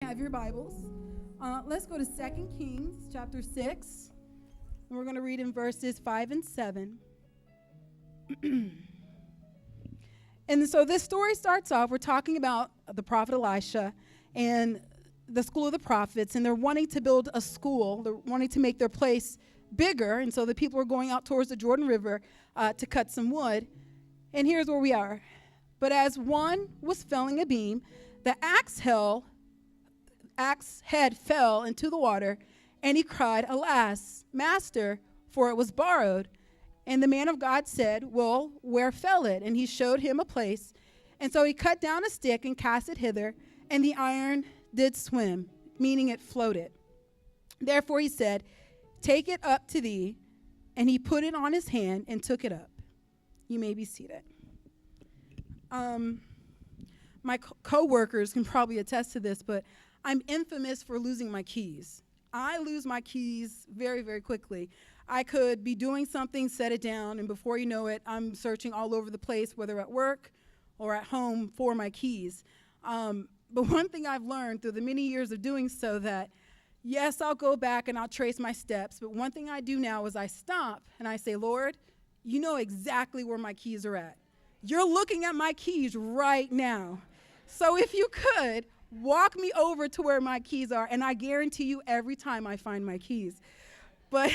Have your Bibles. Let's go to 2 Kings chapter 6. And we're going to read in verses 5 and 7. And so this story starts off, we're talking about the prophet Elisha and the school of the prophets, and they're wanting to build a school. They're wanting to make their place bigger, and so the people are going out towards the Jordan River to cut some wood. And here's where we are. But as one was felling a beam, the axe head fell into the water, and he cried, "Alas, master, for it was borrowed." And the man of God said, "Well, where fell it?" And he showed him a place. And so he cut down a stick and cast it hither, and the iron did swim, meaning it floated. Therefore he said, "Take it up to thee." And he put it on his hand and took it up. You may be seated. My co-workers can probably attest to this, but I'm infamous for losing my keys. I lose my keys very, very quickly. I could be doing something, set it down, and before you know it, I'm searching all over the place, whether at work or at home, for my keys. But one thing I've learned through the many years of doing so that, yes, I'll go back and I'll trace my steps, but one thing I do now is I stop and I say, "Lord, you know exactly where my keys are at. You're looking at my keys right now. So if you could, walk me over to where my keys are," and I guarantee you every time I find my keys. But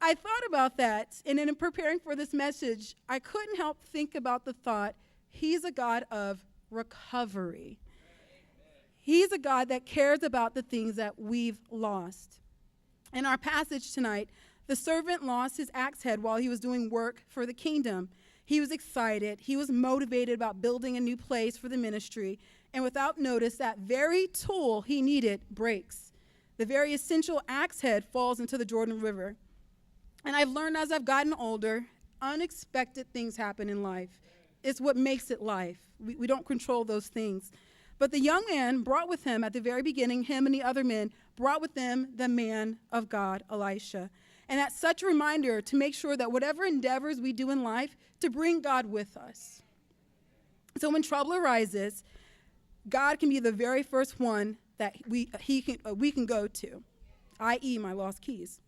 I thought about that, and in preparing for this message, I couldn't help think about the thought, he's a God of recovery. He's a God that cares about the things that we've lost. In our passage tonight, the servant lost his axe head while he was doing work for the kingdom. He was excited. He was motivated about building a new place for the ministry. And without notice, that very tool he needed breaks. The very essential axe head falls into the Jordan River. And I've learned as I've gotten older, unexpected things happen in life. It's what makes it life. We don't control those things. But the young man brought with him at the very beginning, him and the other men, brought with them the man of God, Elisha. And that's such a reminder to make sure that whatever endeavors we do in life, to bring God with us. So when trouble arises, God can be the very first one that we can go to, i.e. my lost keys.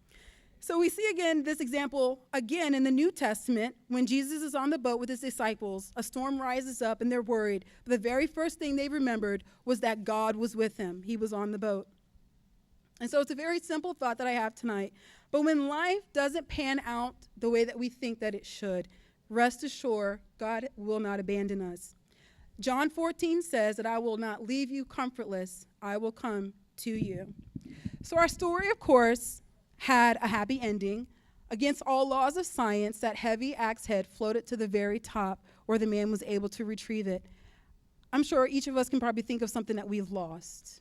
So we see again this example again in the New Testament when Jesus is on the boat with his disciples. A storm rises up and they're worried. But the very first thing they remembered was that God was with him. He was on the boat. And so it's a very simple thought that I have tonight. But when life doesn't pan out the way that we think that it should, rest assured, God will not abandon us. John 14 says that I will not leave you comfortless. I will come to you. So our story, of course, had a happy ending. Against all laws of science, that heavy axe head floated to the very top where the man was able to retrieve it. I'm sure each of us can probably think of something that we've lost.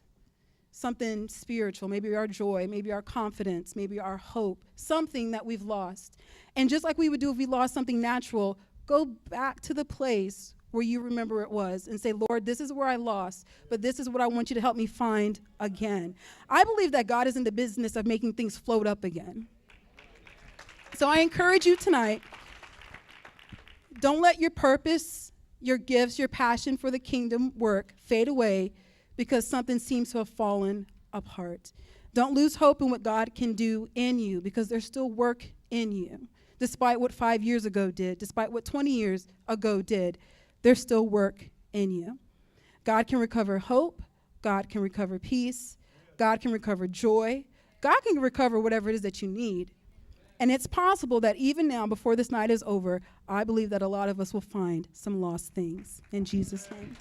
Something spiritual, maybe our joy, maybe our confidence, maybe our hope, something that we've lost. And just like we would do if we lost something natural, go back to the place where you remember it was and say, "Lord, this is where I lost, but this is what I want you to help me find again." I believe that God is in the business of making things float up again. So I encourage you tonight, don't let your purpose, your gifts, your passion for the kingdom work fade away because something seems to have fallen apart. Don't lose hope in what God can do in you because there's still work in you. Despite what 5 years ago did, despite what 20 years ago did, there's still work in you. God can recover hope. God can recover peace. God can recover joy. God can recover whatever it is that you need. And it's possible that even now, before this night is over, I believe that a lot of us will find some lost things. In Jesus' name.